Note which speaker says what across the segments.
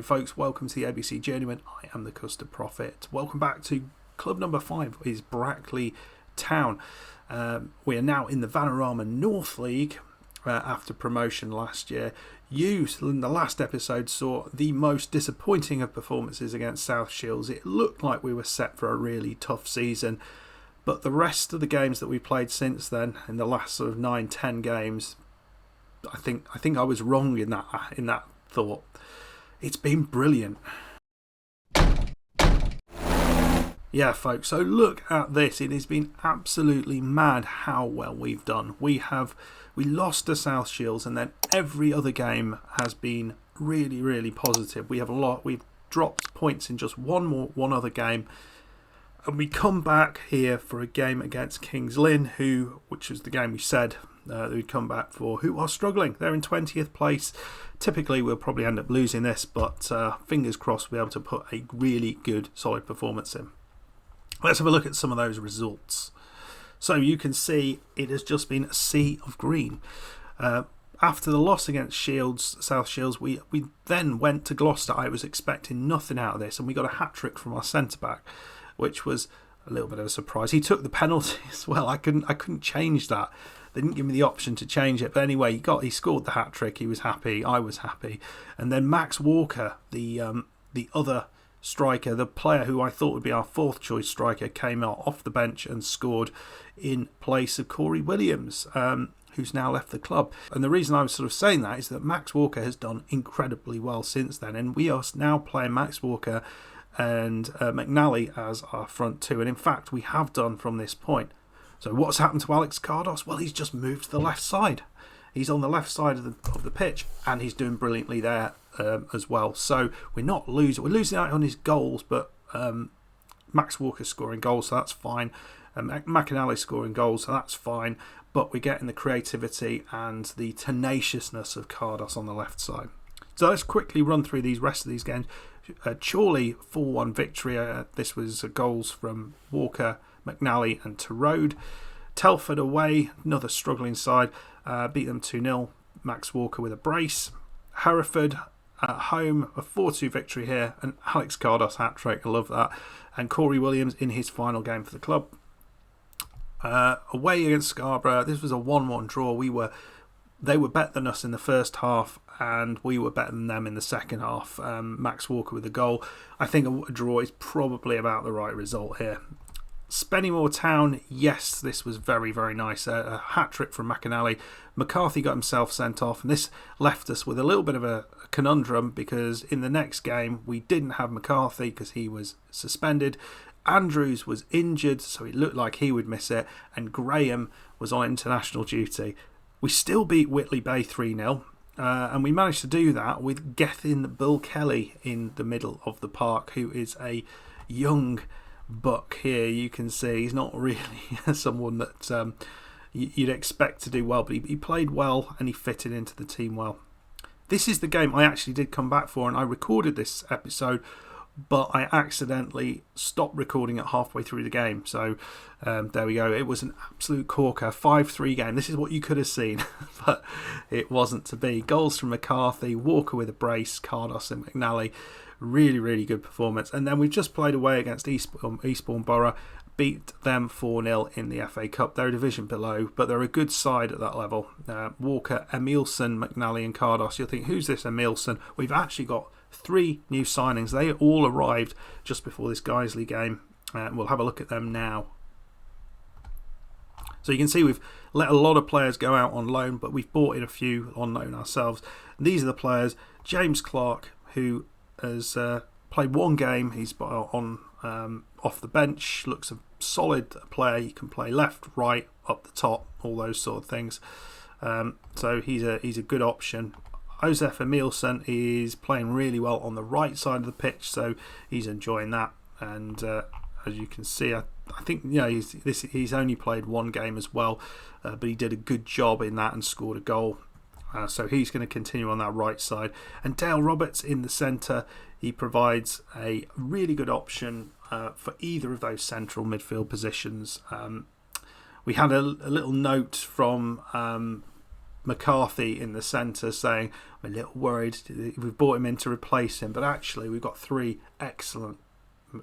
Speaker 1: Hello folks, welcome to the ABC Journeyman. I am the Custard Prophet. Welcome back to club number 5, is Brackley Town. We are now in the Vanarama North League after promotion last year. You, in the last episode, saw the most disappointing of performances against South Shields. It looked like we were set for a really tough season, but the rest of the games that we played since then, in the last sort of 9-10 games, I think I was wrong in that thought. It's been brilliant. Yeah, folks, so look at this. It has been absolutely mad how well we've done. We lost to South Shields, and then every other game has been really, really positive. We've dropped points in just one other game, and we come back here for a game against Kings Lynn, which was the game we said that we'd come back for, who are struggling. They're in 20th place. Typically, we'll probably end up losing this, but fingers crossed we'll be able to put a really good, solid performance in. Let's have a look at some of those results. So you can see it has just been a sea of green. After the loss against South Shields, we then went to Gloucester. I was expecting nothing out of this, and we got a hat-trick from our centre-back, which was a little bit of a surprise. He took the penalty as well. I couldn't change that. They didn't give me the option to change it. But anyway, he scored the hat-trick. He was happy. I was happy. And then Max Walker, the other striker, the player who I thought would be our fourth choice striker, came out off the bench and scored in place of Corey Williams, who's now left the club. And the reason I was sort of saying that is that Max Walker has done incredibly well since then. And we are now playing Max Walker and McNally as our front two. And in fact, we have done from this point. So what's happened to Alex Cardos? Well, he's just moved to the left side. He's on the left side of the pitch, and he's doing brilliantly there as well. So we're not losing. We're losing out on his goals, but Max Walker's scoring goals, so that's fine. McAnally scoring goals, so that's fine. But we're getting the creativity and the tenaciousness of Cardos on the left side. So let's quickly run through these rest of these games. Chorley 4-1 victory. This was goals from Walker, McNally and Terode. Telford away, another struggling side, beat them 2-0. Max Walker with a brace. Hereford at home, a 4-2 victory here, and Alex Cardos hat-trick, I love that. And Corey Williams in his final game for the club. Away against Scarborough, this was a 1-1 draw. They were better than us in the first half, and we were better than them in the second half. Max Walker with a goal. I think a draw is probably about the right result here. Spennymoor Town, yes, this was very, very nice. A hat-trick from McAnally. McCarthy got himself sent off, and this left us with a little bit of a conundrum, because in the next game we didn't have McCarthy because he was suspended. Andrews was injured, so it looked like he would miss it, and Graham was on international duty. We still beat Whitley Bay 3-0, and we managed to do that with Gethin Bill Kelly in the middle of the park, who is a young buck here. You can see he's not really someone that you'd expect to do well, but he played well and he fitted into the team well. This is the game I actually did come back for, and I recorded this episode, but I accidentally stopped recording it halfway through the game. So there we go. It was an absolute corker, 5-3 game. This is what you could have seen, but it wasn't to be. Goals from McCarthy, Walker with a brace, Cardos and McNally. Really, really good performance. And then we've just played away against Eastbourne Borough, beat them 4-0 in the FA Cup. They're a division below, but they're a good side at that level. Walker, Emilson, McNally and Cardos. You'll think, who's this Emilson? We've actually got 3 new signings. They all arrived just before this Guiseley game. We'll have a look at them now. So you can see we've let a lot of players go out on loan, but we've bought in a few on loan ourselves. And these are the players. James Clark, who has played one game. He's on off the bench. Looks a solid player. He can play left, right, up the top, all those sort of things. So he's a good option. Josef Emilson is playing really well on the right side of the pitch, so he's enjoying that. And as you can see, I think he's only played one game as well, but he did a good job in that and scored a goal. So he's going to continue on that right side. And Dale Roberts in the centre, he provides a really good option for either of those central midfield positions. We had a little note from McCarthy in the centre saying, I'm a little worried we've brought him in to replace him, but actually we've got 3 excellent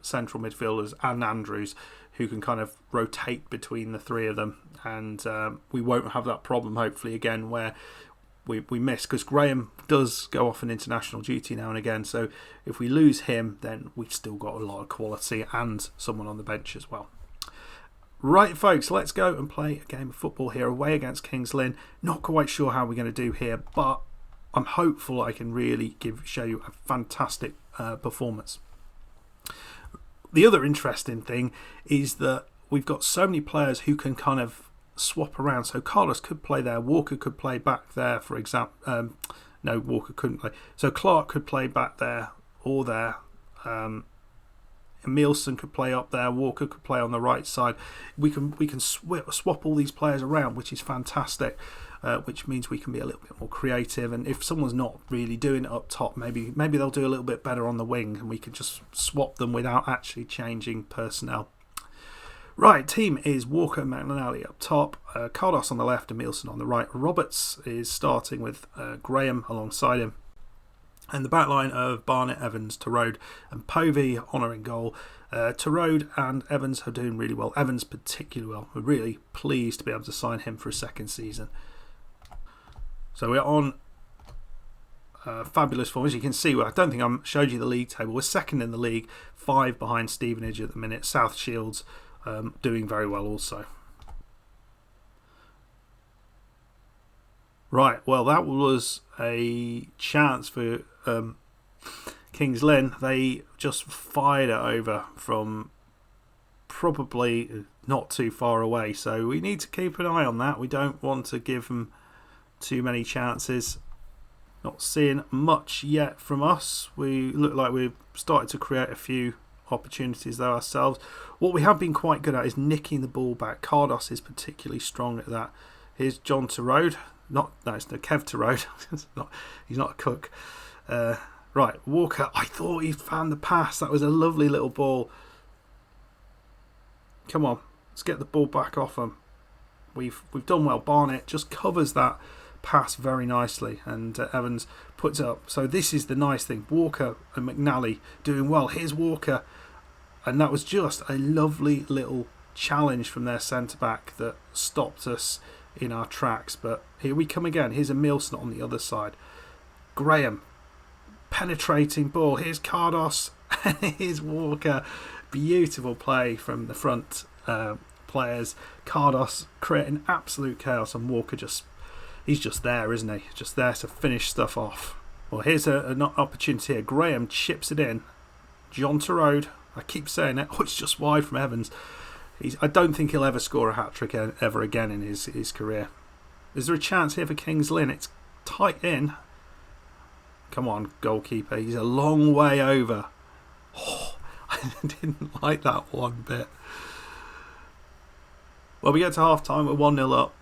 Speaker 1: central midfielders and Andrews who can kind of rotate between the 3 of them, and we won't have that problem hopefully again where we miss, because Graham does go off on international duty now and again, so if we lose him then we've still got a lot of quality and someone on the bench as well. Right folks, let's go and play a game of football here away against Kings Lynn. Not quite sure how we're going to do here, but I'm hopeful I can really show you a fantastic performance. The other interesting thing is that we've got so many players who can kind of swap around. So Carlos could play there, Walker could play back there, for example. No, Walker couldn't play. So Clark could play back there or there. Emilson could play up there. Walker could play on the right side. We can swap all these players around, which is fantastic. Which means we can be a little bit more creative. And if someone's not really doing it up top, maybe they'll do a little bit better on the wing, and we can just swap them without actually changing personnel. Right, team is Walker and McNally up top, Cardos on the left, Emilson on the right. Roberts is starting with Graham alongside him. And the back line of Barnett, Evans, Torode and Povey honouring goal. Torode and Evans are doing really well. Evans particularly well. We're really pleased to be able to sign him for a second season. So we're on fabulous form. As you can see, I don't think I showed you the league table. We're second in the league, 5 behind Stevenage at the minute. South Shields doing very well also. Right, well that was a chance for Kings Lynn. They just fired it over from probably not too far away, so we need to keep an eye on that. We don't want to give them too many chances. Not seeing much yet from us. We look like we've started to create a few opportunities though ourselves. What we have been quite good at is nicking the ball back. Cardos is particularly strong at that. Here's John Torode. It's no Kev Torode. He's not a cook. Right, Walker. I thought he found the pass. That was a lovely little ball. Come on, let's get the ball back off him. We've done well. Barnett just covers that pass very nicely, and Evans puts it up. So this is the nice thing. Walker and McNally doing well. Here's Walker, and that was just a lovely little challenge from their centre back that stopped us in our tracks. But here we come again. Here's Emilson on the other side. Graham, penetrating ball. Here's Cardos and here's Walker. Beautiful play from the front players. Cardos creating absolute chaos, and Walker he's just there, isn't he? Just there to finish stuff off. Well, here's an opportunity here. Graham chips it in. John Torode, I keep saying it. Oh, it's just wide from Evans. I don't think he'll ever score a hat-trick ever again in his career. Is there a chance here for Kings Lynn? It's tight in. Come on, goalkeeper. He's a long way over. Oh, I didn't like that one bit. Well, we get to half-time. We're 1-0 up.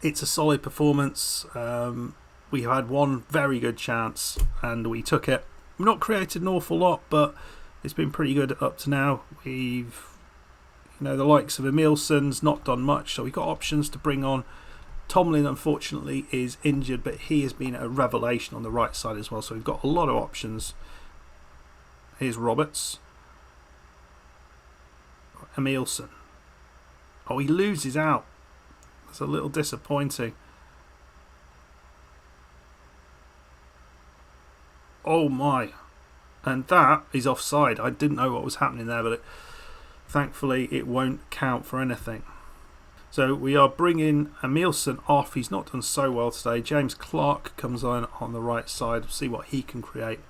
Speaker 1: It's a solid performance. We had one very good chance and we took it. We've not created an awful lot, but it's been pretty good up to now. We've, the likes of Emilson's not done much, so we've got options to bring on. Tomlin, unfortunately, is injured, but he has been a revelation on the right side as well, so we've got a lot of options. Here's Roberts. Emilson. Oh, he loses out. That's a little disappointing. Oh my. And that is offside. I didn't know what was happening there, but thankfully it won't count for anything. So we are bringing Emilson off. He's not done so well today. James Clark comes on the right side. We'll see what he can create.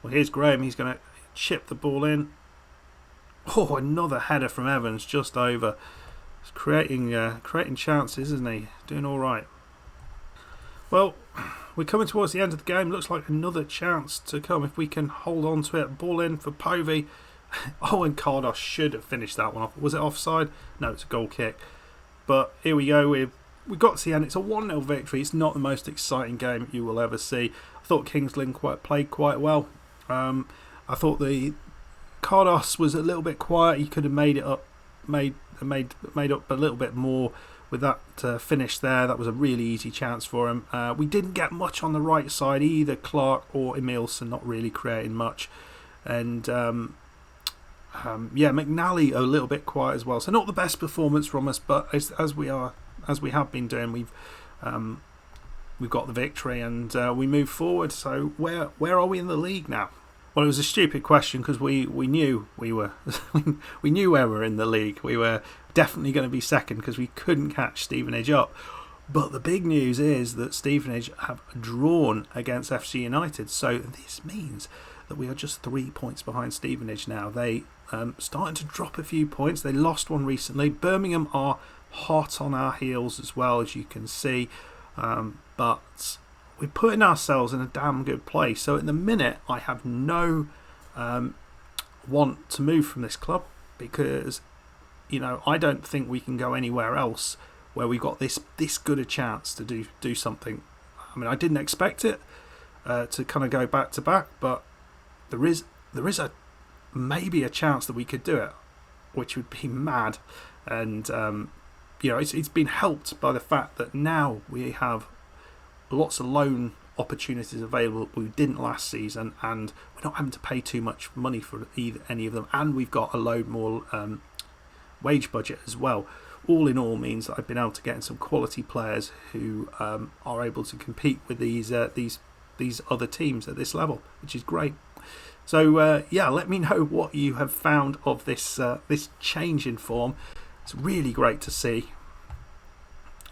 Speaker 1: Well, here's Graham. He's going to chip the ball in. Oh, another header from Evans just over. He's creating chances, isn't he? Doing all right. Well, we're coming towards the end of the game. Looks like another chance to come if we can hold on to it. Ball in for Povey. Oh, and Cardos should have finished that one off. Was it offside? No, it's a goal kick. But here we go. We got to the end. It's a 1-0 victory. It's not the most exciting game you will ever see. I thought Kings Lynn played quite well. I thought the Cardos was a little bit quiet. He could have made made up a little bit more with that finish there. That was a really easy chance for him. We didn't get much on the right side either. Clark or Emilson not really creating much, and McNally a little bit quiet as well. So not the best performance from us, but as we have been doing, we've got the victory and we move forward. So where are we in the league now? Well, it was a stupid question because we knew we were we knew where we were in the league. We were definitely going to be second because we couldn't catch Stevenage up. But the big news is that Stevenage have drawn against FC United. So this means that we are just 3 points behind Stevenage now. They starting to drop a few points. They lost one recently. Birmingham are hot on our heels as well, as you can see. But we're putting ourselves in a damn good place. So at the minute, I have no want to move from this club because, I don't think we can go anywhere else where we've got this good a chance to do something. I mean, I didn't expect it to kind of go back to back, but there is maybe a chance that we could do it, which would be mad. And it's been helped by the fact that now we have lots of loan opportunities available we didn't last season, and we're not having to pay too much money for any of them, and we've got a load more wage budget as well. All in all means that I've been able to get in some quality players who are able to compete with these other teams at this level, which is great. So let me know what you have found of this change in form. It's really great to see.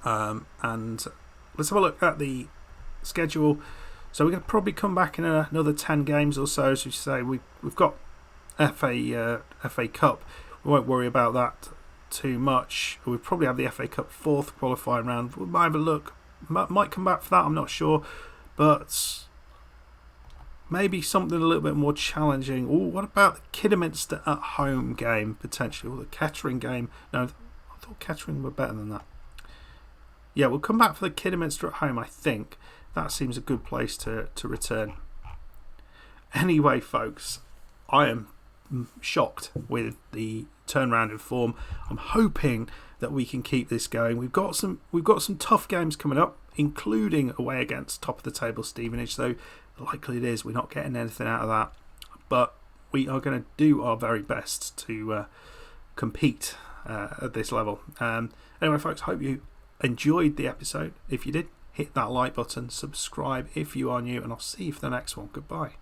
Speaker 1: And let's have a look at the schedule. So we're going to probably come back in another 10 games or so. As you say, we've got FA Cup. We won't worry about that too much. We'll probably have the FA Cup fourth qualifying round. We might have a look. Might come back for that. I'm not sure, but maybe something a little bit more challenging. Oh, what about the Kidderminster at home game potentially, or the Kettering game? No, I thought Kettering were better than that. Yeah, we'll come back for the Kidderminster at home, I think. That seems a good place to return. Anyway, folks, I am shocked with the turnaround in form. I'm hoping that we can keep this going. We've got some tough games coming up, including away against top of the table Stevenage. So likely it is we're not getting anything out of that, but we are going to do our very best to compete at this level. Anyway, folks, hope you enjoyed the episode. If you did, hit that like button, subscribe if you are new, and I'll see you for the next one. Goodbye.